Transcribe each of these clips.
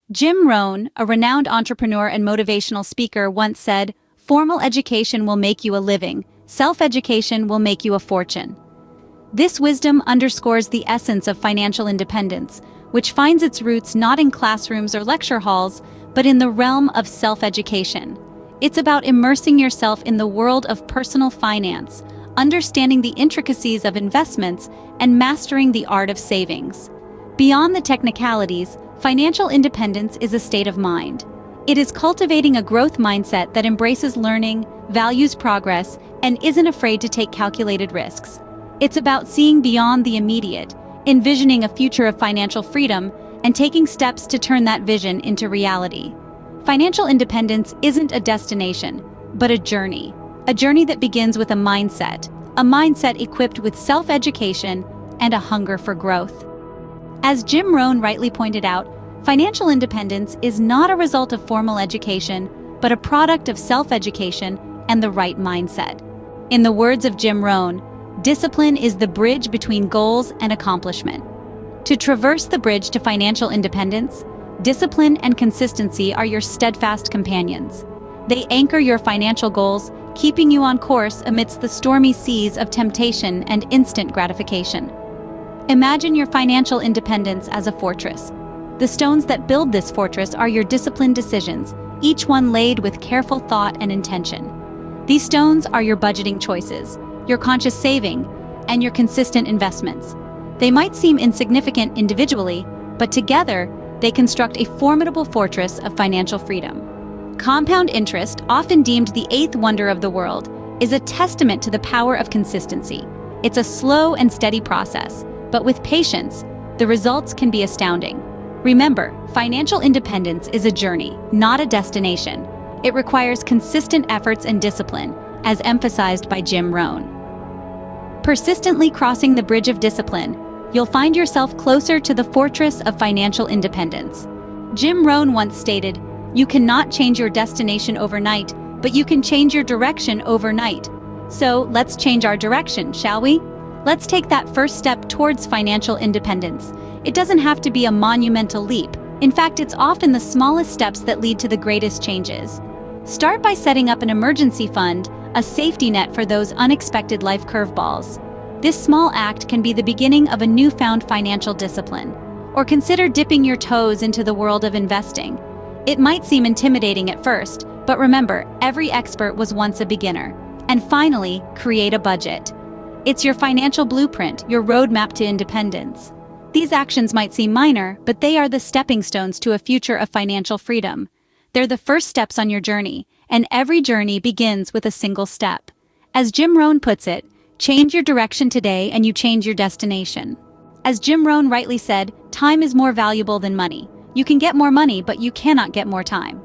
Jim Rohn, a renowned entrepreneur and motivational speaker, once said, "Formal education will make you a living, self-education will make you a fortune." This wisdom underscores the essence of financial independence, which finds its roots not in classrooms or lecture halls, but in the realm of self-education. It's about immersing yourself in the world of personal finance, understanding the intricacies of investments, and mastering the art of savings. Beyond the technicalities, financial independence is a state of mind. It is cultivating a growth mindset that embraces learning, values progress, and isn't afraid to take calculated risks. It's about seeing beyond the immediate, envisioning a future of financial freedom, and taking steps to turn that vision into reality. Financial independence isn't a destination, but a journey that begins with a mindset equipped with self-education and a hunger for growth. As Jim Rohn rightly pointed out, financial independence is not a result of formal education, but a product of self-education and the right mindset. In the words of Jim Rohn, discipline is the bridge between goals and accomplishment. To traverse the bridge to financial independence, discipline and consistency are your steadfast companions. They anchor your financial goals, keeping you on course amidst the stormy seas of temptation and instant gratification. Imagine your financial independence as a fortress. The stones that build this fortress are your disciplined decisions, each one laid with careful thought and intention. These stones are your budgeting choices, your conscious saving, and your consistent investments. They might seem insignificant individually, but together, they construct a formidable fortress of financial freedom. Compound interest, often deemed the eighth wonder of the world, is a testament to the power of consistency. It's a slow and steady process, but with patience, the results can be astounding. Remember, financial independence is a journey, not a destination. It requires consistent efforts and discipline, as emphasized by Jim Rohn. Persistently crossing the bridge of discipline, you'll find yourself closer to the fortress of financial independence. Jim Rohn once stated, "You cannot change your destination overnight, but you can change your direction overnight." So let's change our direction, shall we? Let's take that first step towards financial independence. It doesn't have to be a monumental leap. In fact, it's often the smallest steps that lead to the greatest changes. Start by setting up an emergency fund, a safety net for those unexpected life curveballs. This small act can be the beginning of a newfound financial discipline. Or consider dipping your toes into the world of investing. It might seem intimidating at first, but remember, every expert was once a beginner. And finally, create a budget. It's your financial blueprint, your roadmap to independence. These actions might seem minor, but they are the stepping stones to a future of financial freedom. They're the first steps on your journey, and every journey begins with a single step. As Jim Rohn puts it, change your direction today and you change your destination. As Jim Rohn rightly said, time is more valuable than money. You can get more money, but you cannot get more time.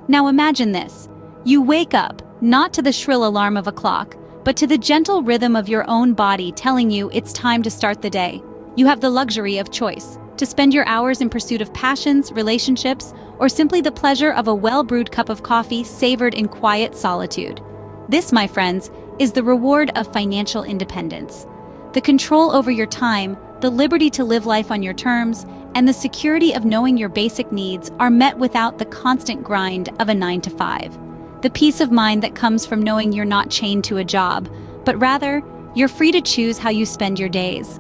Now imagine this. You wake up, not to the shrill alarm of a clock, but to the gentle rhythm of your own body telling you it's time to start the day. You have the luxury of choice, to spend your hours in pursuit of passions, relationships, or simply the pleasure of a well-brewed cup of coffee savored in quiet solitude. This, my friends, is the reward of financial independence. The control over your time, the liberty to live life on your terms, and the security of knowing your basic needs are met without the constant grind of a 9-to-5. The peace of mind that comes from knowing you're not chained to a job, but rather, you're free to choose how you spend your days.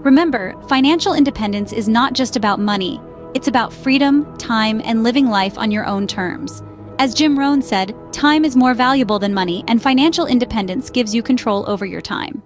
Remember, financial independence is not just about money. It's about freedom, time, and living life on your own terms. As Jim Rohn said, time is more valuable than money, and financial independence gives you control over your time.